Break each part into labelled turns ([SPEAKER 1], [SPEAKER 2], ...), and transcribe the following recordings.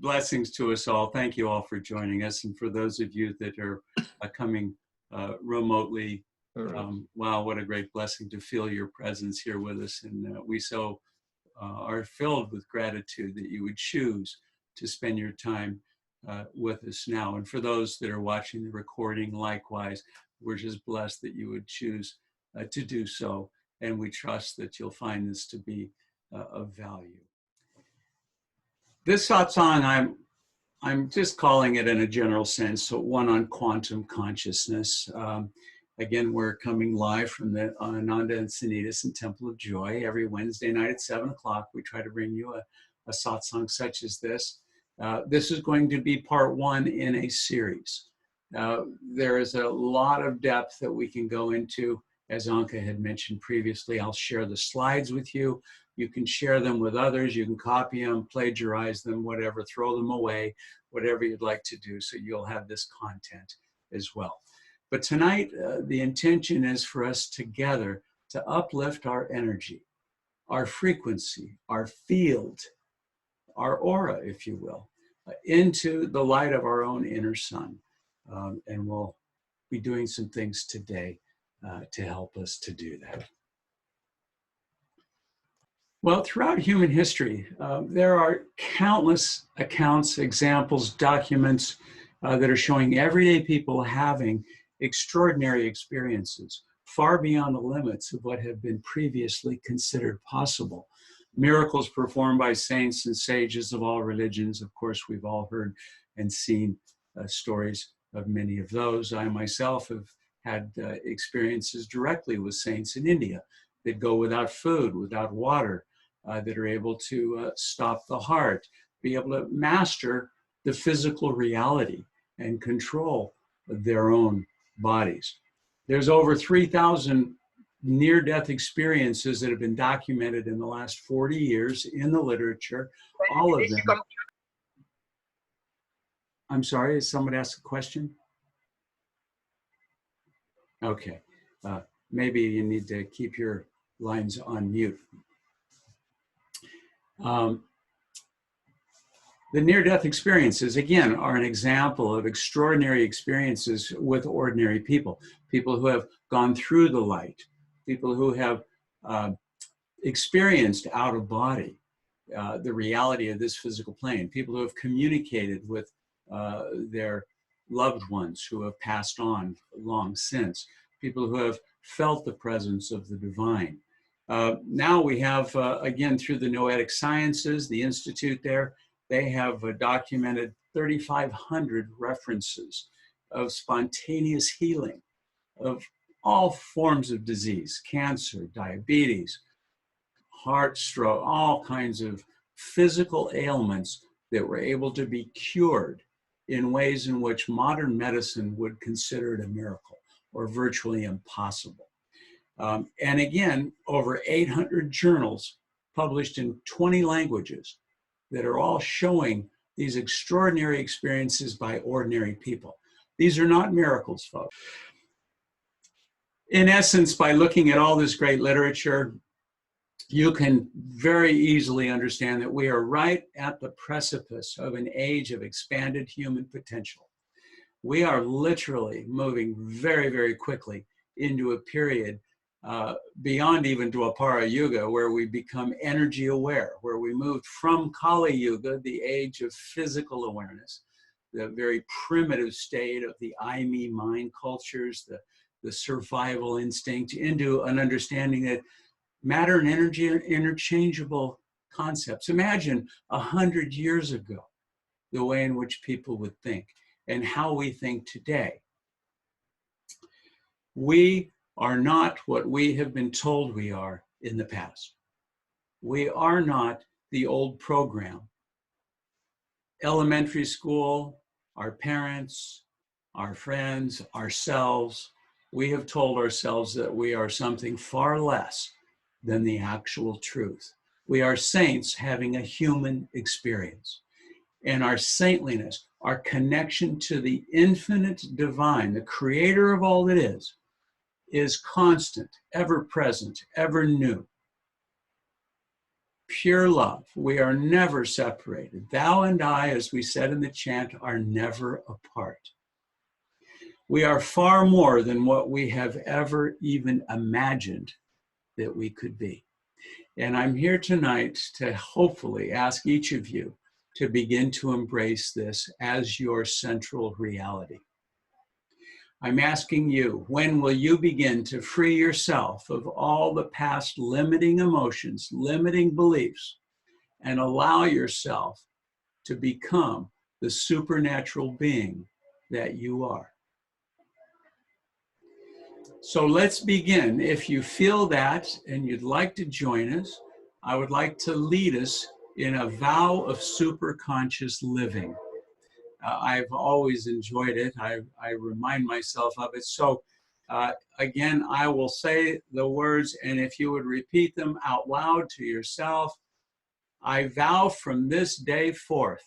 [SPEAKER 1] Blessings to us all. Thank you all for joining us. And for those of you that are coming remotely, wow, what a great blessing to feel your presence here with us. And we so are filled with gratitude that you would choose to spend your time with us now. And for those that are watching the recording, likewise, we're just blessed that you would choose to do so. And we trust that you'll find this to be of value. This satsang, I'm just calling it in a general sense, so one on quantum consciousness. Again, we're coming live from the Ananda and Sanitas and Temple of Joy every Wednesday night at 7 o'clock. We try to bring you a satsang such as this. This is going to be part one in a series. There is a lot of depth that we can go into. As Anke had mentioned previously, I'll share the slides with you. You can share them with others. You can copy them, plagiarize them, whatever, throw them away, whatever you'd like to do. So you'll have this content as well. But tonight, the intention is for us together to uplift our energy, our frequency, our field, our aura, if you will, into the light of our own inner sun. And we'll be doing some things today to help us to do that. Well, throughout human history, there are countless accounts, examples, documents that are showing everyday people having extraordinary experiences far beyond the limits of what have been previously considered possible. Miracles performed by saints and sages of all religions. Of course, we've all heard and seen stories of many of those. I myself have had experiences directly with saints in India that go without food, without water, that are able to stop the heart, be able to master the physical reality and control their own bodies. There's over 3,000 near-death experiences that have been documented in the last 40 years in the literature, all of them. I'm sorry, did someone ask a question? Okay, maybe you need to keep your lines on mute. The near-death experiences, again, are an example of extraordinary experiences with ordinary people, people who have gone through the light, people who have experienced out of body the reality of this physical plane, people who have communicated with their loved ones who have passed on long since, people who have felt the presence of the divine. Now we have, again, through the Noetic Sciences, the Institute there, they have documented 3,500 references of spontaneous healing of all forms of disease, cancer, diabetes, heart stroke, all kinds of physical ailments that were able to be cured in ways in which modern medicine would consider it a miracle or virtually impossible. And again, over 800 journals published in 20 languages that are all showing these extraordinary experiences by ordinary people. These are not miracles, folks. In essence, by looking at all this great literature, you can very easily understand that we are right at the precipice of an age of expanded human potential. We are literally moving very, very quickly into a period beyond even Dwapara Yuga, where we become energy aware, where we moved from Kali Yuga, the age of physical awareness, the very primitive state of the I, me, mine cultures, the survival instinct, into an understanding that matter and energy are interchangeable concepts. Imagine 100 years ago, the way in which people would think and how we think today. We are not what we have been told we are in the past. We are not the old program. Elementary school, our parents, our friends, ourselves, we have told ourselves that we are something far less than the actual truth. We are saints having a human experience. And our saintliness, our connection to the infinite divine, the creator of all that is constant, ever present, ever new. pure love. We are never separated. Thou and I, as we said in the chant, are never apart. We are far more than what we have ever even imagined that we could be. And I'm here tonight to hopefully ask each of you to begin to embrace this as your central reality. I'm asking you, when will you begin to free yourself of all the past limiting emotions, limiting beliefs, and allow yourself to become the supernatural being that you are? So let's begin. If you feel that and you'd like to join us, I would like to lead us in a vow of superconscious living. I've always enjoyed it. I remind myself of it. So again, I will say the words, and if you would repeat them out loud to yourself. I vow from this day forth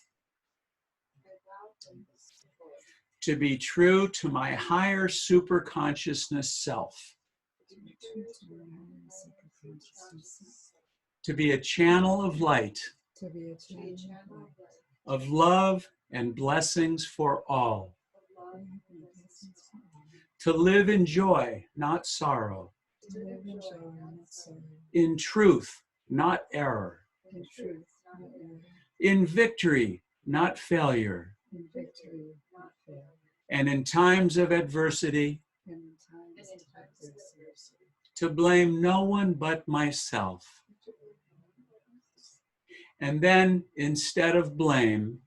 [SPEAKER 1] to be true to my higher superconsciousness self, to be a channel of light, of love and blessings for all, to live in joy, not sorrow, in truth, not error, in victory, not failure, and in times of adversity, to blame no one but myself. And then, instead of blame,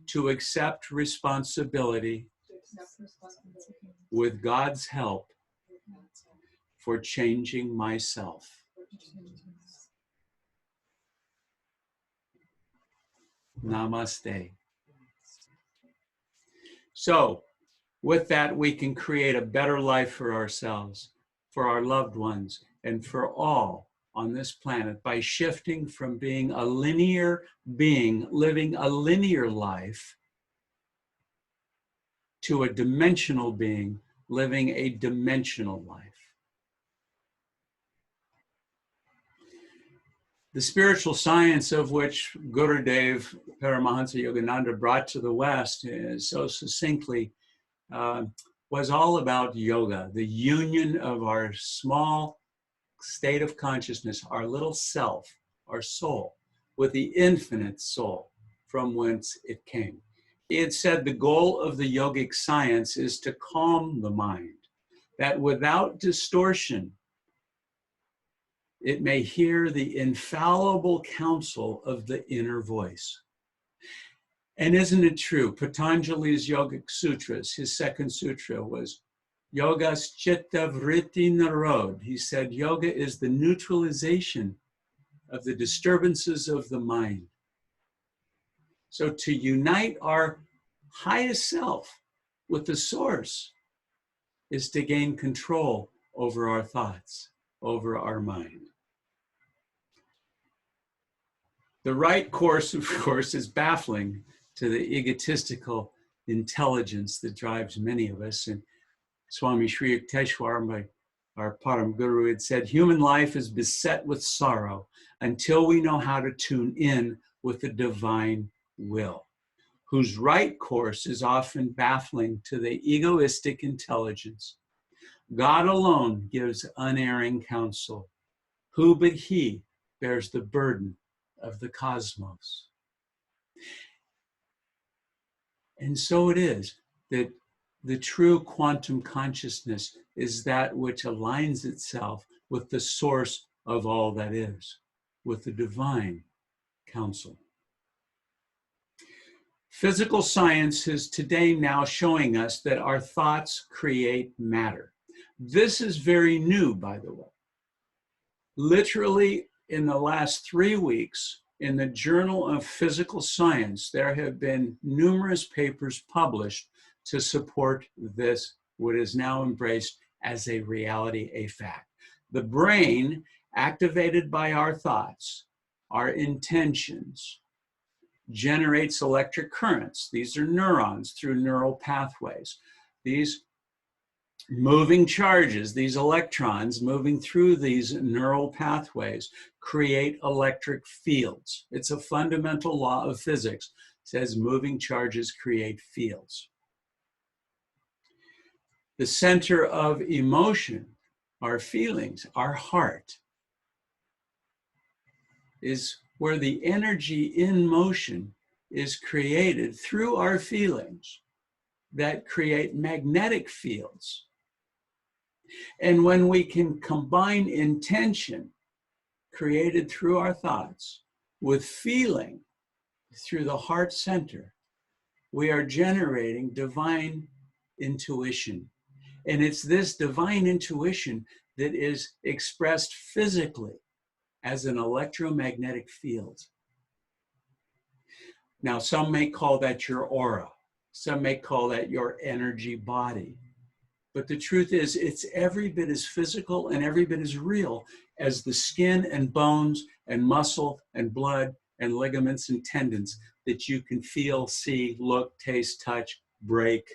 [SPEAKER 1] to accept responsibility with God's help for changing myself. Namaste. So, with that, we can create a better life for ourselves, for our loved ones, and for all on this planet by shifting from being a linear being, living a linear life, to a dimensional being, living a dimensional life. The spiritual science of which Gurudev Paramahansa Yogananda brought to the West so succinctly was all about yoga, the union of our small state of consciousness, our little self, our soul, with the infinite soul from whence it came. He had said the goal of the yogic science is to calm the mind, that without distortion, it may hear the infallible counsel of the inner voice. And isn't it true? Patanjali's Yogic Sutras, his second sutra was Yogas Chitta Vritti Narod. He said yoga is the neutralization of the disturbances of the mind. So to unite our highest self with the source is to gain control over our thoughts, over our mind. The right course, of course, is baffling to the egotistical intelligence that drives many of us. And Swami Sri Yukteswar, our Param Guru, had said, human life is beset with sorrow until we know how to tune in with the divine will, whose right course is often baffling to the egoistic intelligence. God alone gives unerring counsel. Who but he bears the burden of the cosmos? And so it is that the true quantum consciousness is that which aligns itself with the source of all that is, with the divine counsel. Physical science is today now showing us that our thoughts create matter. This is very new, by the way. Literally, in the last 3 weeks, in the Journal of Physical Science, there have been numerous papers published to support this, what is now embraced as a reality, a fact. The brain, activated by our thoughts, our intentions, generates electric currents. These are neurons through neural pathways. These Moving charges, these electrons moving through these neural pathways, create electric fields. It's a fundamental law of physics. It says moving charges create fields. The center of emotion, our feelings, our heart, is where the energy in motion is created through our feelings that create magnetic fields. And when we can combine intention created through our thoughts with feeling through the heart center, we are generating divine intuition. And it's this divine intuition that is expressed physically as an electromagnetic field. Now, some may call that your aura. Some may call that your energy body. But the truth is, it's every bit as physical and every bit as real as the skin and bones and muscle and blood and ligaments and tendons that you can feel, see, look, taste, touch, break.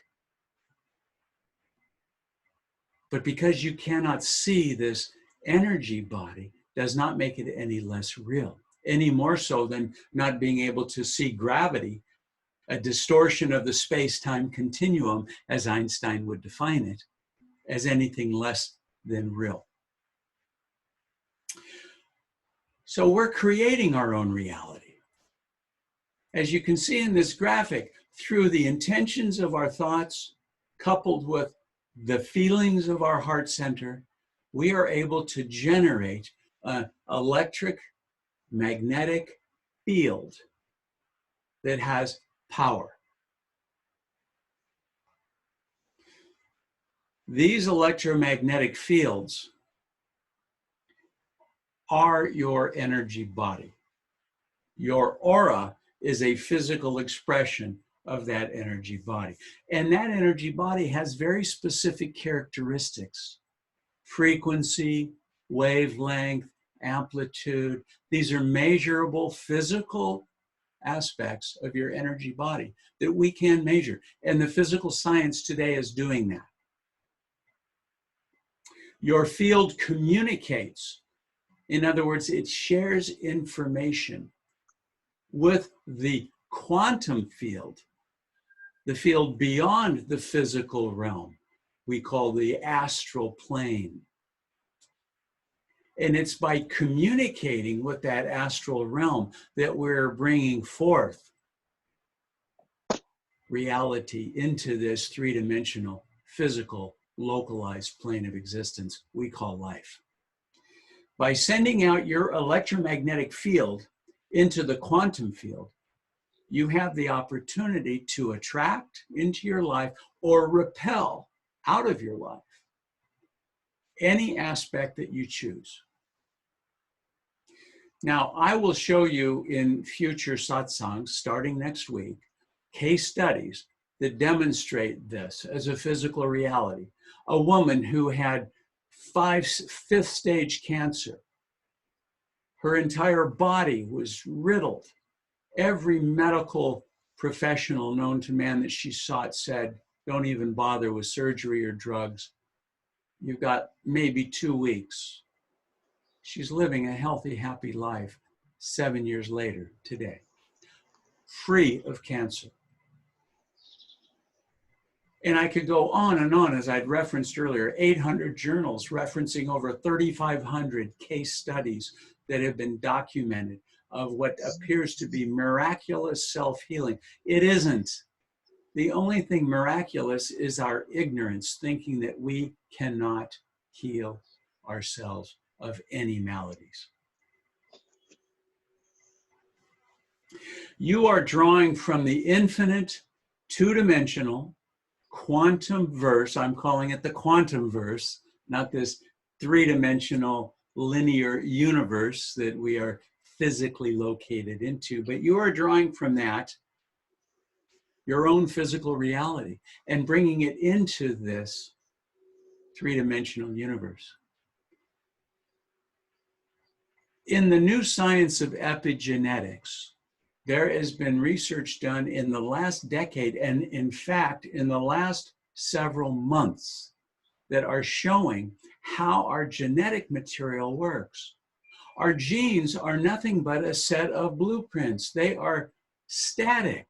[SPEAKER 1] But because you cannot see this energy body does not make it any less real, any more so than not being able to see gravity, a distortion of the space-time continuum, as Einstein would define it, as anything less than real. So we're creating our own reality. As you can see in this graphic, through the intentions of our thoughts, coupled with the feelings of our heart center, we are able to generate an electric magnetic field that has power. These electromagnetic fields are your energy body. Your aura is a physical expression of that energy body. And that energy body has very specific characteristics: frequency, wavelength, amplitude. These are measurable physical aspects of your energy body that we can measure. And the physical science today is doing that. Your field communicates. In other words, it shares information with the quantum field, the field beyond the physical realm, we call the astral plane. And it's by communicating with that astral realm that we're bringing forth reality into this three-dimensional, physical, localized plane of existence we call life. By sending out your electromagnetic field into the quantum field, you have the opportunity to attract into your life or repel out of your life any aspect that you choose. Now, I will show you in future satsangs, starting next week, case studies that demonstrate this as a physical reality. A woman who had fifth stage cancer. Her entire body was riddled. Every medical professional known to man that she sought said, don't even bother with surgery or drugs. You've got maybe 2 weeks. She's living a healthy, happy life 7 years later today, free of cancer. And I could go on and on, as I'd referenced earlier, 800 journals referencing over 3,500 case studies that have been documented of what appears to be miraculous self-healing. It isn't. The only thing miraculous is our ignorance, thinking that we cannot heal ourselves of any maladies. You are drawing from the infinite, two-dimensional, quantum verse. I'm calling it the quantum verse, not this three-dimensional linear universe that we are physically located into, but you are drawing from that your own physical reality and bringing it into this three-dimensional universe. In the new science of epigenetics, there has been research done in the last decade, and in fact, in the last several months, that are showing how our genetic material works. Our genes are nothing but a set of blueprints. They are static.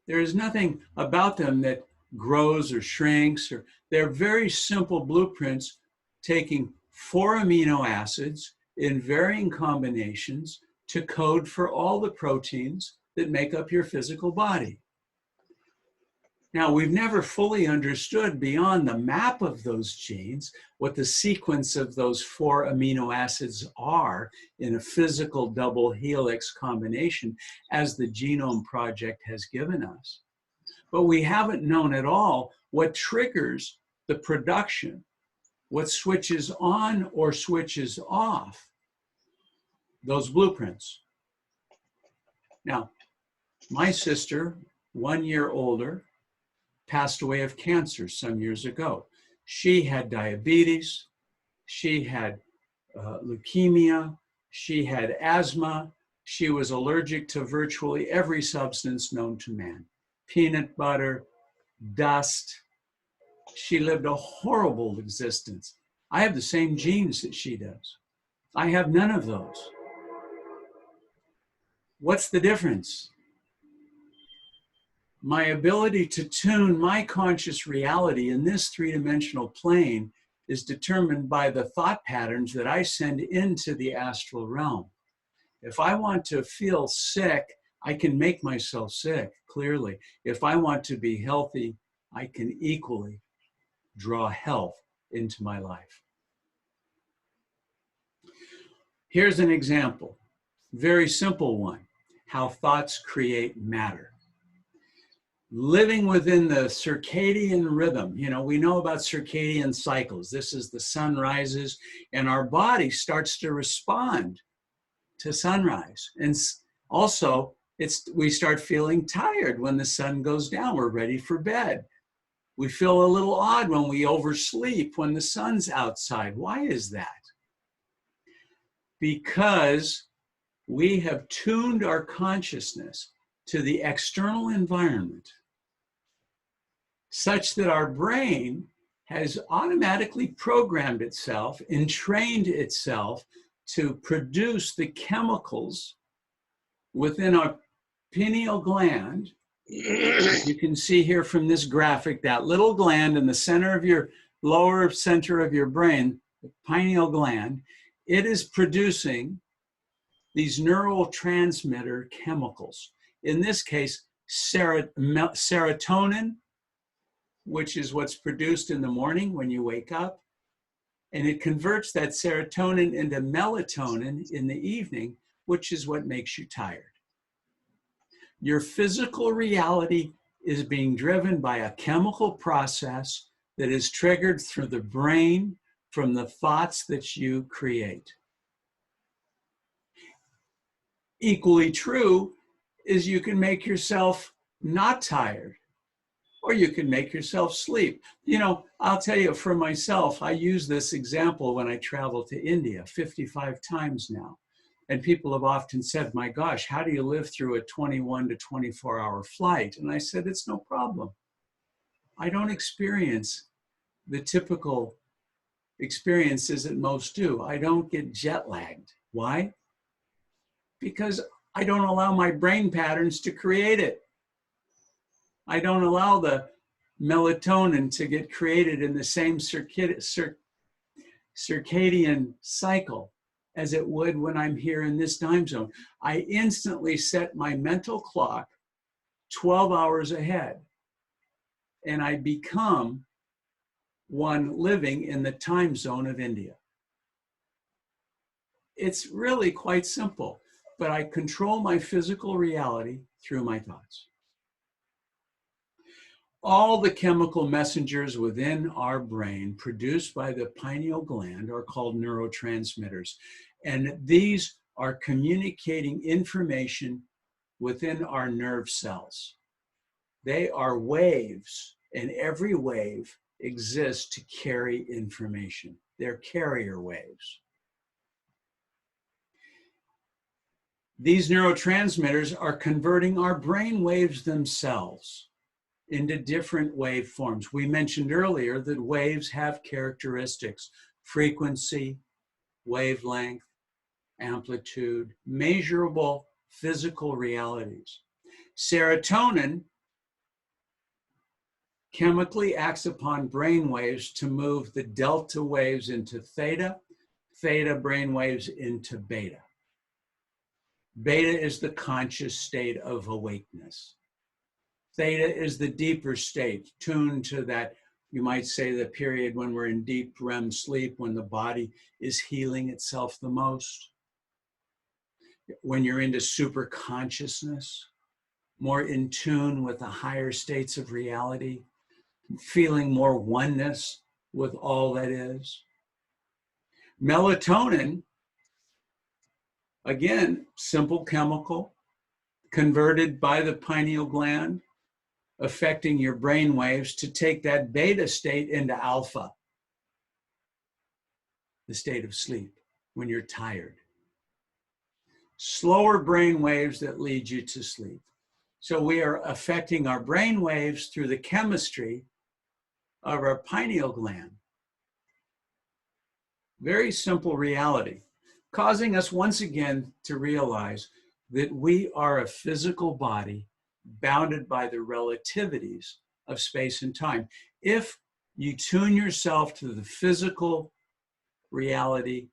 [SPEAKER 1] There is nothing about them that grows or shrinks, or they're very simple blueprints taking 4 amino acids in varying combinations to code for all the proteins that make up your physical body. Now, we've never fully understood beyond the map of those genes what the sequence of those 4 amino acids are in a physical double helix combination, as the Genome Project has given us. But we haven't known at all what triggers the production, what switches on or switches off those blueprints. Now, my sister, 1 year older, passed away of cancer some years ago. She had diabetes, she had leukemia, she had asthma, she was allergic to virtually every substance known to man. Peanut butter, dust. She lived a horrible existence. I have the same genes that she does. I have none of those. What's the difference? My ability to tune my conscious reality in this 3-dimensional plane is determined by the thought patterns that I send into the astral realm. If I want to feel sick, I can make myself sick, clearly. If I want to be healthy, I can equally draw health into my life. Here's an example, very simple one, how thoughts create matter. Living within the circadian rhythm, we know about circadian cycles. This is the sun rises and our body starts to respond to sunrise. And also, we start feeling tired when the sun goes down. We're ready for bed. We feel a little odd when we oversleep when the sun's outside. Why is that? Because we have tuned our consciousness to the external environment such that our brain has automatically programmed itself and trained itself to produce the chemicals within our pineal gland. You can see here from this graphic, that little gland in the center of your lower center of your brain, the pineal gland, it is producing these neurotransmitter chemicals. In this case, serotonin, which is what's produced in the morning when you wake up, and it converts that serotonin into melatonin in the evening, which is what makes you tired. Your physical reality is being driven by a chemical process that is triggered through the brain from the thoughts that you create. Equally true is you can make yourself not tired, or you can make yourself sleep. I'll tell you, for myself, I use this example when I travel to India 55 times now. And people have often said, my gosh, how do you live through a 21 to 24-hour flight? And I said, it's no problem. I don't experience the typical experiences that most do. I don't get jet lagged. Why? Because I don't allow my brain patterns to create it. I don't allow the melatonin to get created in the same circadian cycle as it would when I'm here in this time zone. I instantly set my mental clock 12 hours ahead, and I become one living in the time zone of India. It's really quite simple, but I control my physical reality through my thoughts. All the chemical messengers within our brain produced by the pineal gland are called neurotransmitters. And these are communicating information within our nerve cells. They are waves, and every wave exists to carry information. They're carrier waves. These neurotransmitters are converting our brain waves themselves. into different waveforms. We mentioned earlier that waves have characteristics: frequency, wavelength, amplitude, measurable physical realities. Serotonin chemically acts upon brain waves to move the delta waves into theta, theta brain waves into beta. Beta is the conscious state of awakeness. Theta is the deeper state, tuned to that, you might say, the period when we're in deep REM sleep, when the body is healing itself the most. When you're into super consciousness, more in tune with the higher states of reality, feeling more oneness with all that is. Melatonin, again, simple chemical, converted by the pineal gland, affecting your brain waves to take that beta state into alpha, the state of sleep, when you're tired. Slower brain waves that lead you to sleep. So we are affecting our brain waves through the chemistry of our pineal gland. Very simple reality, causing us once again to realize that we are a physical body bounded by the relativities of space and time. If you tune yourself to the physical reality,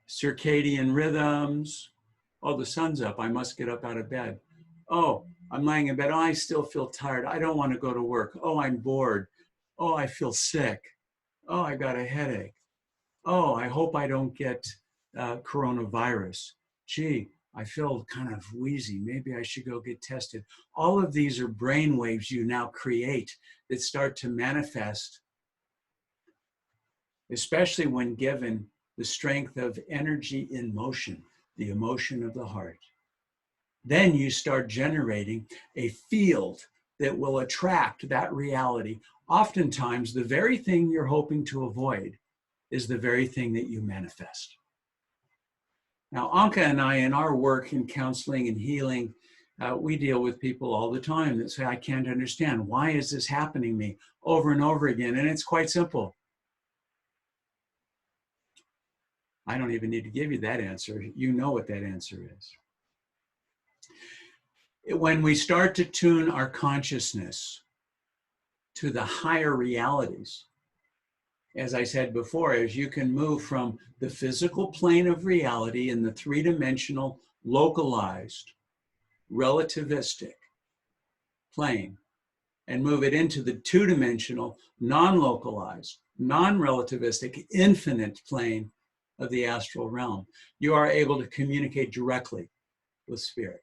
[SPEAKER 1] circadian rhythms, oh, the sun's up, I must get up out of bed. Oh, I'm laying in bed, oh, I still feel tired, I don't want to go to work. Oh, I'm bored. Oh, I feel sick. Oh, I got a headache. Oh, I hope I don't get coronavirus. Gee, I feel kind of wheezy. Maybe I should go get tested. All of these are brain waves you now create that start to manifest, especially when given the strength of energy in motion, the emotion of the heart. Then you start generating a field that will attract that reality. Oftentimes, the very thing you're hoping to avoid is the very thing that you manifest. Now, Anke and I, in our work in counseling and healing, we deal with people all the time that say, I can't understand. Why is this happening to me over and over again? And it's quite simple. I don't even need to give you that answer. You know what that answer is. When we start to tune our consciousness to the higher realities, as I said before, as you can move from the physical plane of reality in the three-dimensional, localized, relativistic plane, and move it into the two-dimensional, non-localized, non-relativistic, infinite plane of the astral realm, you are able to communicate directly with spirit.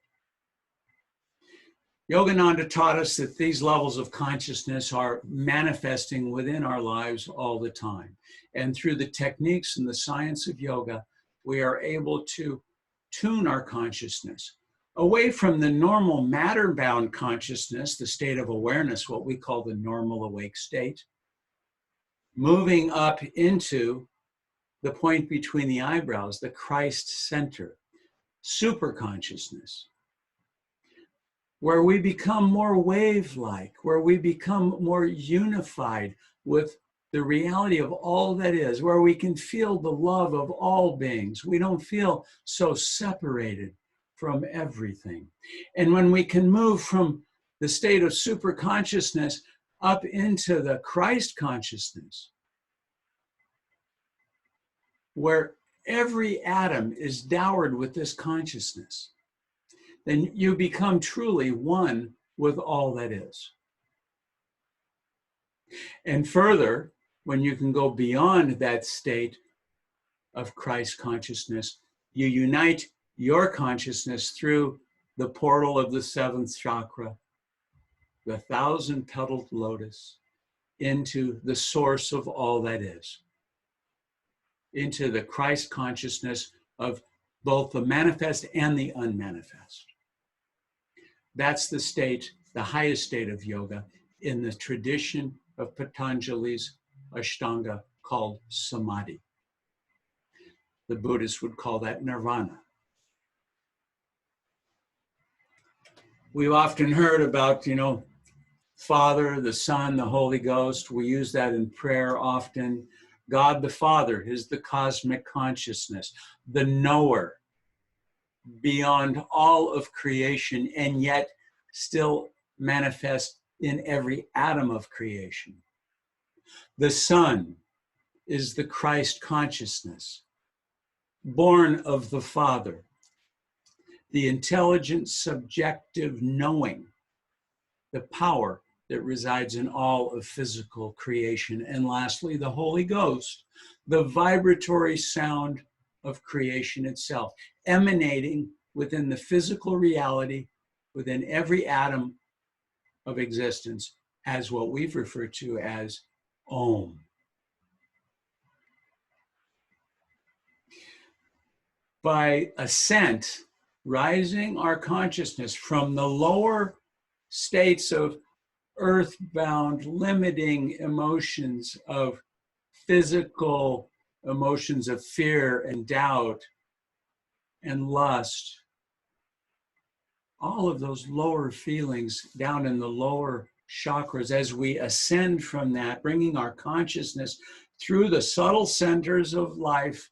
[SPEAKER 1] Yogananda taught us that these levels of consciousness are manifesting within our lives all the time. And through the techniques and the science of yoga, we are able to tune our consciousness away from the normal matter-bound consciousness, the state of awareness, what we call the normal awake state, moving up into the point between the eyebrows, the Christ center, super consciousness, where we become more wave-like, where we become more unified with the reality of all that is, where we can feel the love of all beings. We don't feel so separated from everything. And when we can move from the state of super consciousness up into the Christ consciousness, where every atom is dowered with this consciousness, then you become truly one with all that is. And further, when you can go beyond that state of Christ consciousness, you unite your consciousness through the portal of the seventh chakra, the thousand-petaled lotus, into the source of all that is, into the Christ consciousness of both the manifest and the unmanifest. That's the state, the highest state of yoga in the tradition of Patanjali's Ashtanga called Samadhi. The Buddhists would call that nirvana. We've often heard about, Father, the Son, the Holy Ghost. We use that in prayer often. God the Father is the cosmic consciousness, the knower beyond all of creation, and yet still manifest in every atom of creation. The Son is the Christ consciousness, born of the Father, the intelligent, subjective knowing, the power that resides in all of physical creation. And lastly, the Holy Ghost, the vibratory sound of creation itself, emanating within the physical reality, within every atom of existence, as what we've referred to as Om. By ascent, rising our consciousness from the lower states of earthbound, limiting emotions of physical emotions of fear and doubt and lust, all of those lower feelings down in the lower chakras, as we ascend from that, bringing our consciousness through the subtle centers of life,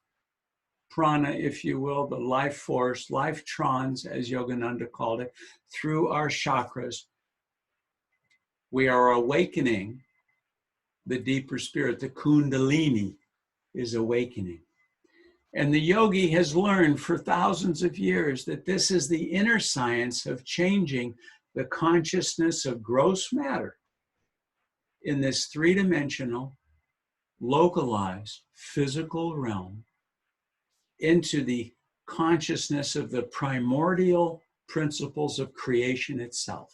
[SPEAKER 1] prana, if you will, the life force, life trons, as Yogananda called it, through our chakras, we are awakening the deeper spirit. The kundalini is awakening. And the yogi has learned for thousands of years that this is the inner science of changing the consciousness of gross matter in this three-dimensional, localized physical realm into the consciousness of the primordial principles of creation itself.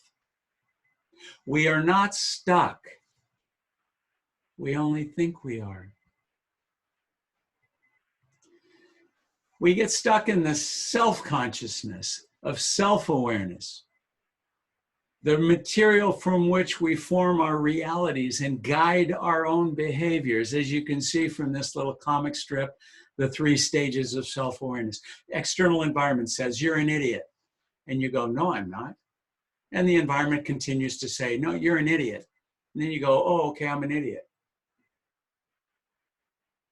[SPEAKER 1] We are not stuck. We only think we are. We get stuck in the self-consciousness of self-awareness, the material from which we form our realities and guide our own behaviors. As you can see from this little comic strip, the 3 stages of self-awareness. External environment says, you're an idiot. And you go, no, I'm not. And the environment continues to say, no, you're an idiot. And then you go, oh, okay, I'm an idiot.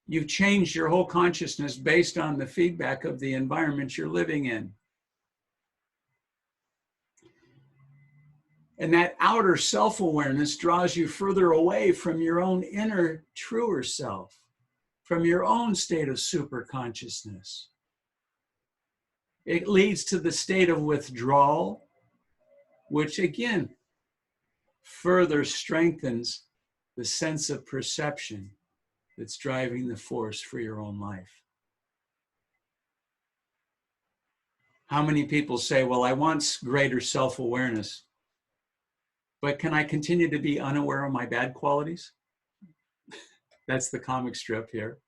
[SPEAKER 1] You've changed your whole consciousness based on the feedback of the environment you're living in. And that outer self-awareness draws you further away from your own inner, truer self, from your own state of super consciousness. It leads to the state of withdrawal, which again further strengthens the sense of perception that's driving the force for your own life. How many people say, well, I want greater self-awareness, but can I continue to be unaware of my bad qualities? That's the comic strip here.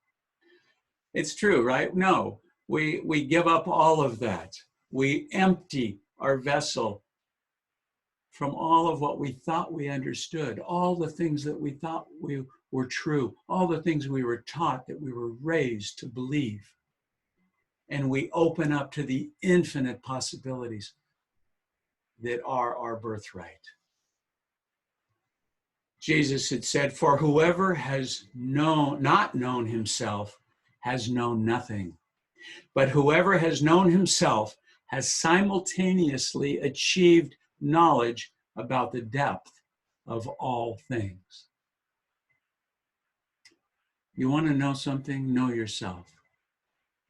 [SPEAKER 1] It's true, right? No, we give up all of that. We empty our vessel from all of what we thought we understood, all the things that we thought we were true, all the things we were taught that we were raised to believe. And we open up to the infinite possibilities that are our birthright. Jesus had said, for whoever has not known himself has known nothing. But whoever has known himself has simultaneously achieved knowledge about the depth of all things. You want to know something? Know yourself.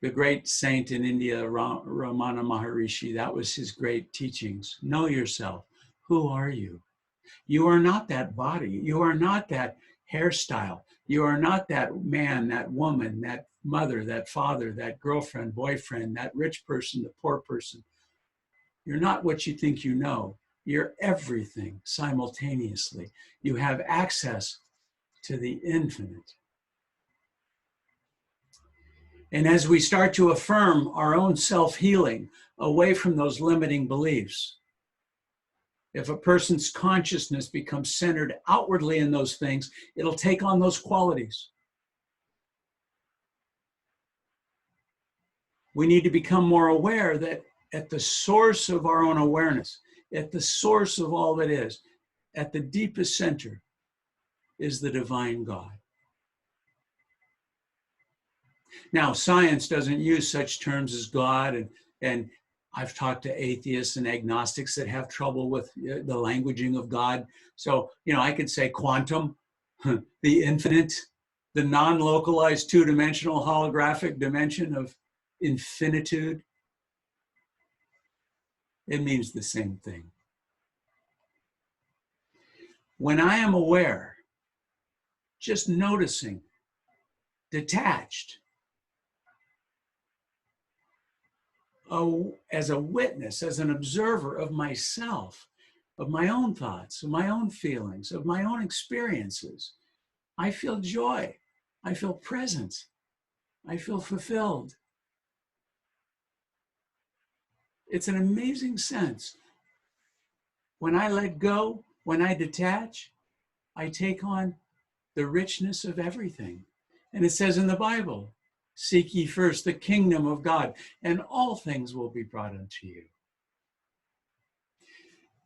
[SPEAKER 1] The great saint in India, Ramana Maharishi, that was his great teachings. Know yourself. Who are you? You are not that body. You are not that hairstyle. You are not that man, that woman, that mother, that father, that girlfriend, boyfriend, that rich person, the poor person. You're not what you think you know. You're everything simultaneously. You have access to the infinite. And as we start to affirm our own self-healing away from those limiting beliefs, if a person's consciousness becomes centered outwardly in those things, it'll take on those qualities. We need to become more aware that at the source of our own awareness, at the source of all that is, at the deepest center, is the divine God. Now, science doesn't use such terms as God, and I've talked to atheists and agnostics that have trouble with the languaging of God. So, I could say quantum, the infinite, the non-localized two-dimensional holographic dimension of infinitude. It means the same thing. When I am aware, just noticing, detached, as a witness, as an observer of myself, of my own thoughts, of my own feelings, of my own experiences, I feel joy. I feel presence. I feel fulfilled. It's an amazing sense. When I let go, when I detach, I take on the richness of everything. And it says in the Bible, seek ye first the kingdom of God, and all things will be brought unto you.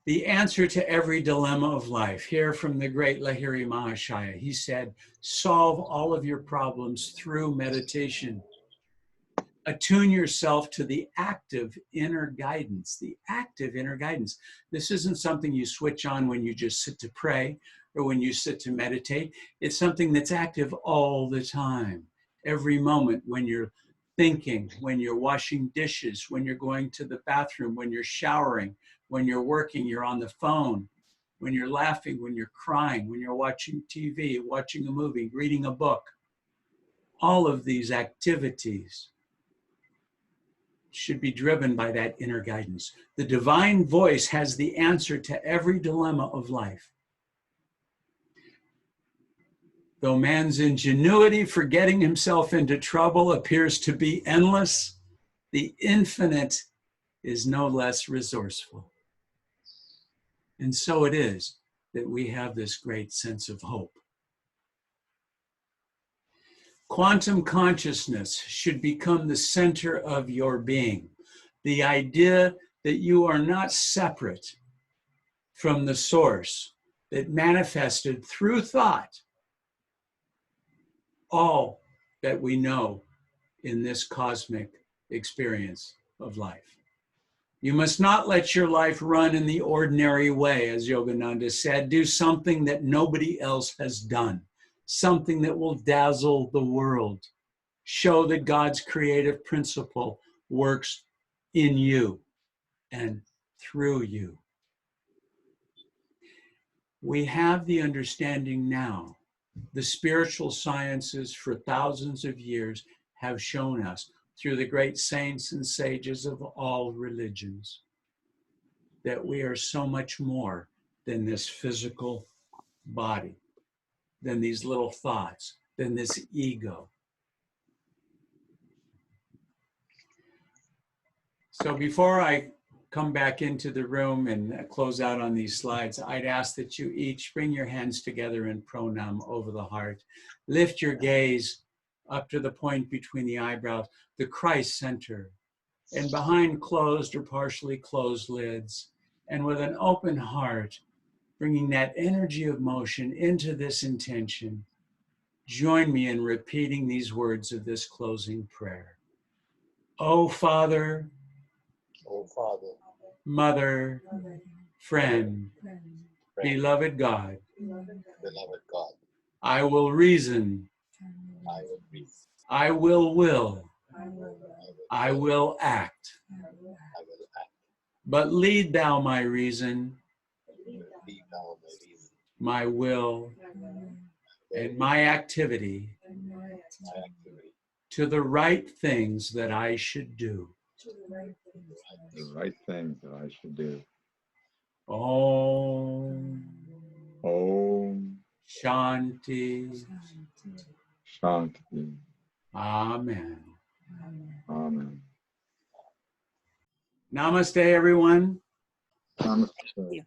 [SPEAKER 1] The answer to every dilemma of life, here from the great Lahiri Mahashaya, he said, solve all of your problems through meditation. Attune yourself to the active inner guidance, the active inner guidance. This isn't something you switch on when you just sit to pray or when you sit to meditate. It's something that's active all the time, every moment, when you're thinking, when you're washing dishes, when you're going to the bathroom, when you're showering, when you're working, you're on the phone, when you're laughing, when you're crying, when you're watching TV, watching a movie, reading a book. All of these activities should be driven by that inner guidance. The divine voice has the answer to every dilemma of life. Though man's ingenuity for getting himself into trouble appears to be endless, the infinite is no less resourceful. And so it is that we have this great sense of hope. Quantum consciousness should become the center of your being. The idea that you are not separate from the source that manifested through thought all that we know in this cosmic experience of life. You must not let your life run in the ordinary way, as Yogananda said. Do something that nobody else has done, something that will dazzle the world. Show that God's creative principle works in you and through you. We have the understanding now. The spiritual sciences for thousands of years have shown us, through the great saints and sages of all religions, that we are so much more than this physical body, than these little thoughts, than this ego. So before I come back into the room and close out on these slides, I'd ask that you each bring your hands together in pranam over the heart. Lift your gaze up to the point between the eyebrows, the Christ center, and behind closed or partially closed lids, and with an open heart, bringing that energy of motion into this intention, join me in repeating these words of this closing prayer. O Father, Mother, friend, beloved God, I will reason, I will I will act. But lead thou my reason, my will, and my activity to the right things that I should do.
[SPEAKER 2] The right things that I should do.
[SPEAKER 1] Om Shanti.
[SPEAKER 2] Shanti.
[SPEAKER 1] Amen.
[SPEAKER 2] Amen.
[SPEAKER 1] Namaste, everyone.
[SPEAKER 2] Namaste.